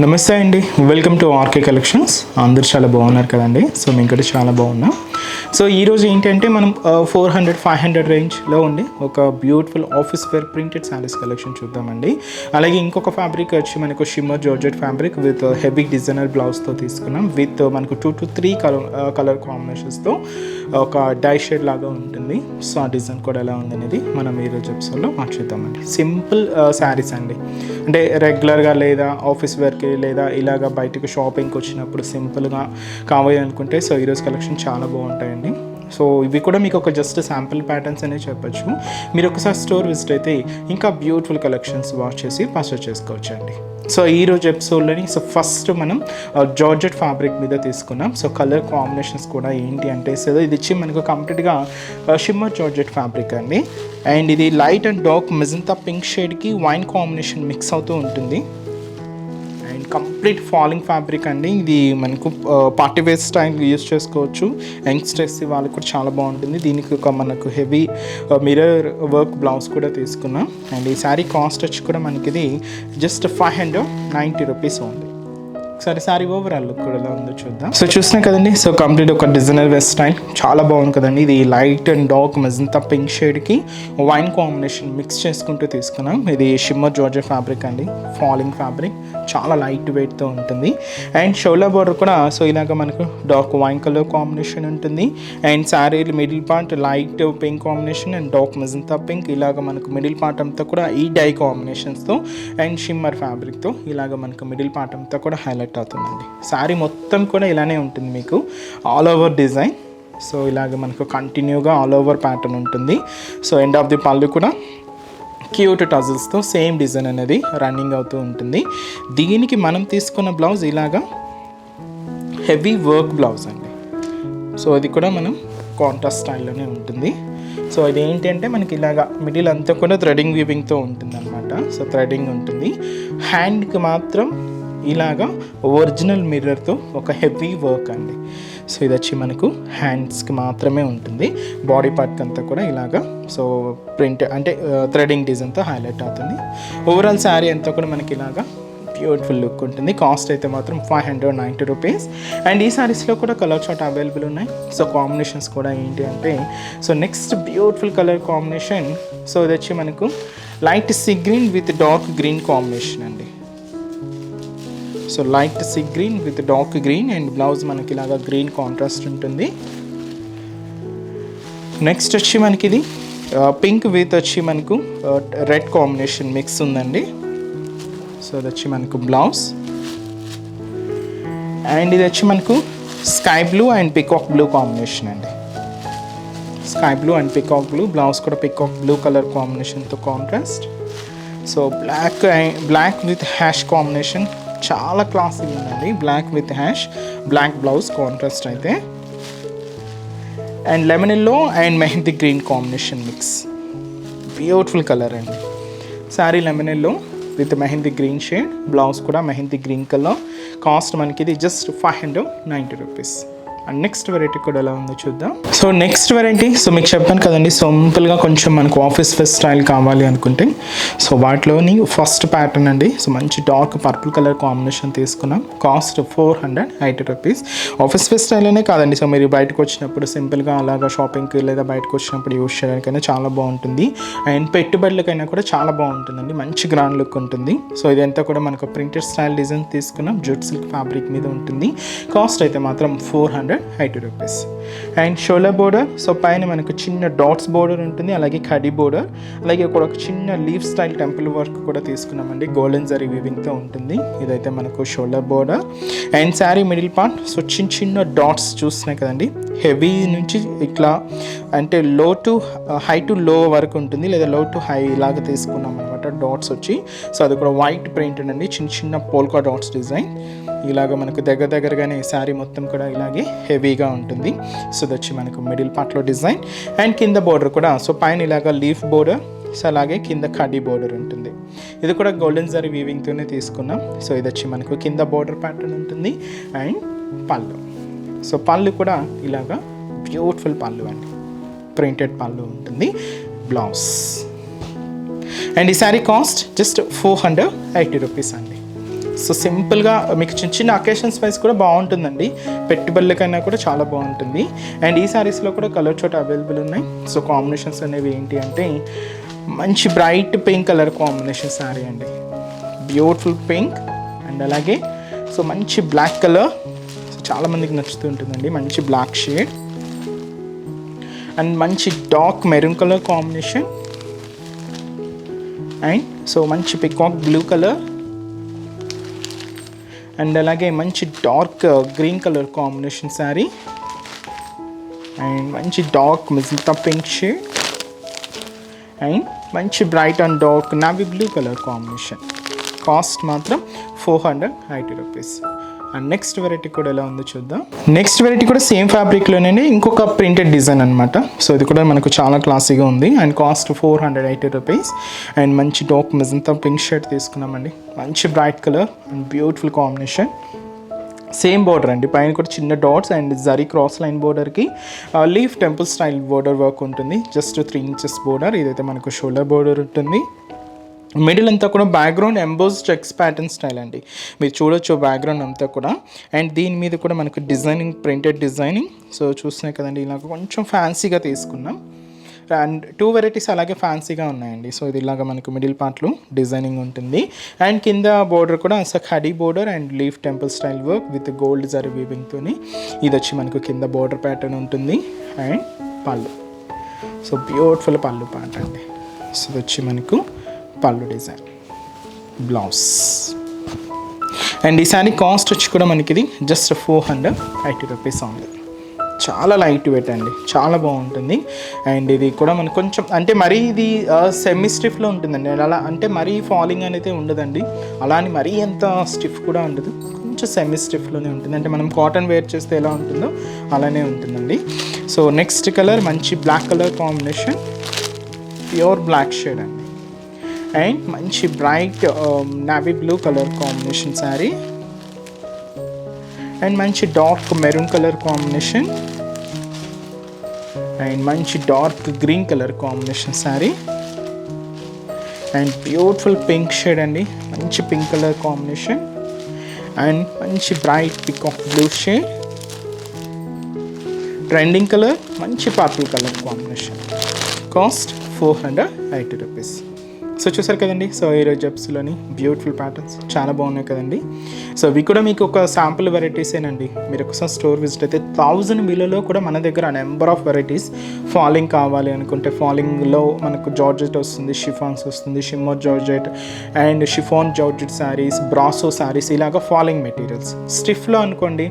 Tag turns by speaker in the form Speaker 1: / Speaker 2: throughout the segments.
Speaker 1: నమస్తే అండి, welcome to RK collections. అందరూ చాలా బాగున్నారు కదండి. సో మేము కూడా చాలా బాగున్నాం. సో ఈరోజు ఏంటంటే మనం 400-500 రేంజ్లో ఉండి ఒక beautiful office wear printed saris collection చూద్దామండి. అలాగే ఇంకొక ఫ్యాబ్రిక్ వచ్చి మనకు shimmer georgette fabric with heavy designer బ్లౌజ్తో తీసుకున్నాం. విత్ మనకు 2 to 3 కలర్ కాంబినేషన్స్తో ఒక డై షేడ్ లాగా ఉంటుంది. సో ఆ డిజైన్ కూడా ఎలా ఉందనేది మనం ఈరోజు ఎపిసోడ్లో మార్చేద్దామండి. సింపుల్ శారీస్ అండి, అంటే రెగ్యులర్గా లేదా ఆఫీస్ వేర్కి లేదా ఇలాగ బయటకు షాపింగ్కి వచ్చినప్పుడు సింపుల్గా కావాలి అనుకుంటే సో ఈరోజు కలెక్షన్ చాలా బాగుంటాయండి. సో ఇవి కూడా మీకు ఒక జస్ట్ శాంపుల్ ప్యాటర్న్స్ అనే చెప్పచ్చు. మీరు ఒకసారి స్టోర్ విజిట్ అయితే ఇంకా బ్యూటిఫుల్ కలెక్షన్స్ వాచ్ చేసి పర్చేస్ చేసుకోవచ్చు అండి. సో ఈరోజు ఎపిసోడ్లోని సో ఫస్ట్ మనం జార్జెట్ ఫ్యాబ్రిక్ మీద తీసుకున్నాం. సో కలర్ కాంబినేషన్స్ కూడా ఏంటి అంటే సో ఇది వచ్చి మనకు కంప్లీట్గా షిమ్మర్ జార్జెట్ ఫ్యాబ్రిక్ అండి. అండ్ ఇది light and dark magenta pink షేడ్కి వైన్ కాంబినేషన్ మిక్స్ అవుతూ ఉంటుంది. అండ్ కంప్లీట్ ఫాలింగ్ ఫ్యాబ్రిక్ అండి. ఇది మనకు పార్టీ వేర్ స్టైల్ యూజ్ చేసుకోవచ్చు. యంగ్స్టర్స్ వాళ్ళకి కూడా చాలా బాగుంటుంది. దీనికి ఒక మనకు హెవీ మిర్రర్ వర్క్ బ్లౌజ్ కూడా తీసుకున్నాం. అండ్ ఈ శారీ కాస్ట్ వచ్చి కూడా మనకి ఇది జస్ట్ 590 రూపీస్ ఉంది. ఒకసారి శారీ ఓవరాల్ లుక్ కూడా ఎలా ఉందో చూద్దాం. సో చూసినా కదండి, సో కంప్లీట్ ఒక డిజైనర్ వేర్ స్టైల్ చాలా బాగుంది కదండి. ఇది light and dark magenta pink షేడ్కి వైన్ కాంబినేషన్ మిక్స్ చేసుకుంటూ తీసుకున్నాం. ఇది షిమ్మర్ జార్జెట్ ఫ్యాబ్రిక్ అండి, ఫాలింగ్ ఫ్యాబ్రిక్, చాలా లైట్ వెయిట్తో ఉంటుంది. అండ్ షోల్డర్ బోర్డర్ కూడా సో ఇలాగ మనకు డార్క్ వైన్ కలర్ కాంబినేషన్ ఉంటుంది. And sari middle part light pink combination and dark magenta pink, ఇలాగ మనకు మిడిల్ పార్ట్ అంతా కూడా ఈ డై కాంబినేషన్స్తో అండ్ షిమ్మర్ ఫ్యాబ్రిక్తో ఇలాగ మనకు మిడిల్ పార్ట్ అంతా కూడా హైలైట్ అవుతుందండి. శారీ మొత్తం కూడా ఇలానే ఉంటుంది మీకు ఆల్ ఓవర్ డిజైన్. సో ఇలాగ మనకు కంటిన్యూగా ఆల్ ఓవర్ ప్యాటర్న్ ఉంటుంది. సో ఎండ్ ఆఫ్ ది పళ్ళు కూడా క్యూట్ టజల్స్తో సేమ్ డిజైన్ అనేది రన్నింగ్ అవుతూ ఉంటుంది. దీనికి మనం తీసుకున్న బ్లౌజ్ ఇలాగా హెవీ వర్క్ బ్లౌజ్ అండి. సో ఇది కూడా మనం కాంట్రాస్ట్ స్టైల్లోనే ఉంటుంది. సో ఇది ఏంటంటే మనకి ఇలాగా మిడిల్ అంతా కూడా థ్రెడింగ్ వీవింగ్తో ఉంటుంది అనమాట. సో థ్రెడింగ్ ఉంటుంది. హ్యాండ్కి మాత్రం ఇలాగా ఒరిజినల్ మిర్రర్తో ఒక హెవీ వర్క్ అండి. సో ఇది వచ్చి మనకు హ్యాండ్స్కి మాత్రమే ఉంటుంది. బాడీ పార్ట్ అంతా కూడా ఇలాగా సో ప్రింట్ అంటే థ్రెడింగ్ డిజైన్తో హైలైట్ అవుతుంది. ఓవరాల్ శారీ అంతా కూడా మనకి ఇలాగా బ్యూటిఫుల్ లుక్ ఉంటుంది. కాస్ట్ అయితే మాత్రం 590 రూపీస్. అండ్ ఈ శారీస్లో కూడా కలర్ చార్ట్ అవైలబుల్ ఉన్నాయి. సో కాంబినేషన్స్ కూడా ఏంటి అంటే so next beautiful colour combination so ఇది వచ్చి మనకు light sea green with dark green combination అండి. So light sea green with dark green and blouse మనకి ఇలాగా గ్రీన్ కాంట్రాస్ట్ ఉంటుంది. నెక్స్ట్ వచ్చి మనకి ఇది పింక్ విత్ వచ్చి మనకు రెడ్ కాంబినేషన్ మిక్స్ ఉందండి. సో ఇది వచ్చి మనకు బ్లౌజ్. అండ్ ఇది వచ్చి మనకు sky blue and peacock blue combination అండి. Sky blue and peacock blue, blouse కూడా పికాక్ బ్లూ కలర్ కాంబినేషన్తో contrast. So black with ash combination చాలా క్లాసీగా ఉందండి. Black with ash, black blouse contrast అయితే. And lemon yellow and mehndi green combination mix, beautiful colour అండి. Sari lemon yellow with mehndi green shade, blouse కూడా mehndi green colour. Cost మనకి ఇది just 590 rupees. And next variety కూడా ఎలా ఉందో చూద్దాం. సో నెక్స్ట్ వెరైటీ సో మీకు చెప్పాను కదండి, సింపుల్గా కొంచెం మనకు ఆఫీస్ వేర్ స్టైల్ కావాలి అనుకుంటే సో వాటిలోని ఫస్ట్ ప్యాటర్న్ అండి. సో మంచి డార్క్ పర్పుల్ కలర్ కాంబినేషన్ తీసుకున్నాం. Cost 480 rupees. Office wear style అనే కాదండి, సో మీరు బయటకు వచ్చినప్పుడు సింపుల్గా అలాగా షాపింగ్కి లేదా బయటకు వచ్చినప్పుడు యూజ్ చేయడానికైనా చాలా బాగుంటుంది. అండ్ పెట్టుబడులకైనా కూడా చాలా బాగుంటుందండి. మంచి గ్రాండ్ లుక్ ఉంటుంది. సో ఇదంతా కూడా మనకు ప్రింటెడ్ స్టైల్ డిజైన్ తీసుకున్నాం. జూట్ సిల్క్ ఫ్యాబ్రిక్ మీద ఉంటుంది. కాస్ట్ అయితే మాత్రం 480 rupees. And shoulder border so పైన మనకు చిన్న డాట్స్ బోర్డర్ ఉంటుంది, అలాగే కడీ బోర్డర్, అలాగే ఒక చిన్న లీఫ్ స్టైల్ టెంపుల్ వర్క్ కూడా తీసుకున్నామండి. గోల్డెన్ జరీ వీవింగ్తో ఉంటుంది. ఇదైతే మనకు shoulder border. And sari middle part so చిన్న చిన్న డాట్స్ చూస్తున్నాయి కదండి, హెవీ నుంచి ఇట్లా అంటే లో టు హై టు లో వరకు ఉంటుంది, లేదా లో టు హై ఇలాగ తీసుకున్నాం అనమాట డాట్స్ వచ్చి. సో అది కూడా వైట్ ప్రింట్ అండి, చిన్న చిన్న పోల్కా డాట్స్ డిజైన్. ఇలాగ మనకు దగ్గరగానే శారీ మొత్తం కూడా ఇలాగే హెవీగా ఉంటుంది. సో ఇది వచ్చి మనకు మిడిల్ పార్ట్లో డిజైన్. అండ్ కింద బోర్డర్ కూడా సో పైన ఇలాగ లీఫ్ బోర్డర్, సో అలాగే కింద కడ్డీ బోర్డర్ ఉంటుంది. ఇది కూడా గోల్డెన్ జరీ వీవింగ్తోనే తీసుకున్నాం. సో ఇది వచ్చి మనకు కింద బోర్డర్ ప్యాటర్న్ ఉంటుంది. అండ్ పళ్ళు, సో పళ్ళు కూడా ఇలాగా బ్యూటిఫుల్ పళ్ళు అండి, ప్రింటెడ్ పళ్ళు ఉంటుంది. బ్లౌజ్. అండ్ ఈ శారీ కాస్ట్ జస్ట్ 480 రూపీస్ అండి. సో సింపుల్గా మీకు చిన్న చిన్న అకేషన్స్ వైజ్ కూడా బాగుంటుందండి, పెట్టుబడులకైనా కూడా చాలా బాగుంటుంది. అండ్ ఈ శారీస్లో కూడా కలర్ చోట అవైలబుల్ ఉన్నాయి. సో కాంబినేషన్స్ అనేవి ఏంటి అంటే మంచి bright pink colour combination sari అండి, బ్యూటిఫుల్ పింక్. అండ్ అలాగే సో మంచి బ్లాక్ కలర్, సో చాలామందికి నచ్చుతూ ఉంటుందండి, మంచి బ్లాక్ షేడ్. అండ్ మంచి dark maroon colour combination. And so మంచి పికాక్ బ్లూ కలర్. అండ్ అలాగే మంచి dark green colour combination sari. And మంచి dark magenta pink shade. And మంచి bright and dark navy blue colour combination. Cost మాత్రం 480 rupees. And next variety కూడా ఎలా ఉందో చూద్దాం. నెక్స్ట్ వెరైటీ కూడా సేమ్ ఫ్యాబ్రిక్లోనే ఇంకొక ప్రింటెడ్ డిజైన్ అనమాట. సో ఇది కూడా మనకు చాలా క్లాసీగా ఉంది. And cost 480 rupees. అండ్ మంచి డార్క్ మిజంతా పింక్ షర్ట్ తీసుకున్నామండి, మంచి bright colour and beautiful combination. Same border అండి, పైన కూడా చిన్న dots and zari cross line బోర్డర్కి leaf temple style border work ఉంటుంది. Just 3 inches border. ఇదైతే మనకు షోల్డర్ బోర్డర్ ఉంటుంది. మిడిల్ అంతా కూడా background emboss checks pattern style అండి, మీరు చూడొచ్చు బ్యాక్గ్రౌండ్ అంతా కూడా. అండ్ దీని మీద కూడా మనకు డిజైనింగ్, ప్రింటెడ్ డిజైనింగ్. సో చూస్తున్నాయి కదండి, ఇలాగ కొంచెం ఫ్యాన్సీగా తీసుకున్నాం. అండ్ 2 వెరైటీస్ అలాగే ఫ్యాన్సీగా ఉన్నాయండి. సో ఇది ఇలాగ మనకు మిడిల్ పార్ట్లో డిజైనింగ్ ఉంటుంది. అండ్ కింద బోర్డర్ కూడా హడీ border and leaf temple style work with gold zari వీవింగ్తో ఇది వచ్చి మనకు కింద బోర్డర్ ప్యాటర్న్ ఉంటుంది. And pallu, so beautiful pallu part అండి. సో ఇది వచ్చి మనకు పళ్ళు డిజైన్, బ్లౌజ్. అండ్ ఈ శారీ కాస్ట్ వచ్చి కూడా మనకి ఇది జస్ట్ 480 రూపీస్ ఉంది. చాలా లైట్ వెయిట్ అండి, చాలా బాగుంటుంది. అండ్ ఇది కూడా మనకు కొంచెం అంటే మరీ ఇది సెమీ స్టిఫ్లో ఉంటుందండి. అలా అంటే మరీ ఫాలింగ్ అనేది ఉండదండి, అలా అని మరీ ఎంత స్టిఫ్ కూడా ఉండదు, కొంచెం సెమీ స్టిఫ్లోనే ఉంటుంది. అంటే మనం కాటన్ వేర్ చేస్తే ఎలా ఉంటుందో అలానే ఉంటుందండి. సో నెక్స్ట్ కలర్ మంచి black colour combination, pure black shade అండి. అండ్ మంచి bright navy blue colour combination sari. And మంచి dark maroon colour combination. And మంచి dark green colour combination sari. And beautiful pink shade అండి, మంచి పింక్ కలర్ కాంబినేషన్. అండ్ మంచి bright peacock blue shade. Trending colour మంచి purple colour combination. Cost 480 rupees. So చూసారు కదండి, so ఈరోజు జెప్స్లోని beautiful patterns చాలా బాగున్నాయి కదండి. సో ఇవి కూడా మీకు ఒక శాంపుల్ వెరైటీసేనండి. మీరు ఒకసారి స్టోర్ విజిట్ అయితే 1000 బిల్లులో కూడా మన దగ్గర నెంబర్ ఆఫ్ వెరైటీస్. ఫాలింగ్ కావాలి అనుకుంటే ఫాలింగ్లో మనకు జార్జెట్ వస్తుంది, షిఫాన్స్ వస్తుంది, shimmer georgette and chiffon georgette saris, brasso saris, ఇలాగ ఫాలింగ్ మెటీరియల్స్. స్టిఫ్లో అనుకోండి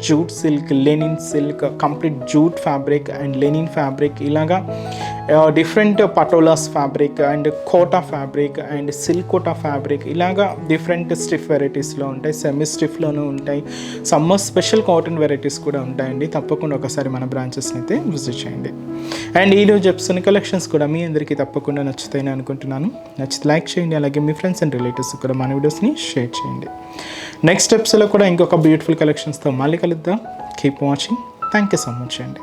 Speaker 1: jute silk, linen silk, complete jute fabric and linen fabric, ఇలాగా different patolas fabric and Kota fabric and silk Kota fabric, ఇలాగా డిఫరెంట్ స్టిఫ్ వెరైటీస్లో ఉంటాయి, సెమీ స్టిఫ్లోనూ ఉంటాయి, సమ్మర్ స్పెషల్ కాటన్ వెరైటీస్ కూడా ఉంటాయండి. తప్పకుండా ఒకసారి మన బ్రాంచెస్ని అయితే విజిట్ చేయండి. అండ్ ఈరోజు చెప్తున్న కలెక్షన్స్ కూడా మీ అందరికీ తప్పకుండా నచ్చుతాయని అనుకుంటున్నాను. నచ్చితే లైక్ చేయండి, అలాగే మీ ఫ్రెండ్స్ అండ్ రిలేటివ్స్ కూడా మన వీడియోస్ని షేర్ చేయండి. నెక్స్ట్ స్టెప్స్లో కూడా ఇంకొక బ్యూటిఫుల్ కలెక్షన్స్తో మళ్ళీ కలుద్దాం. Keep watching. Thank you so much అండి.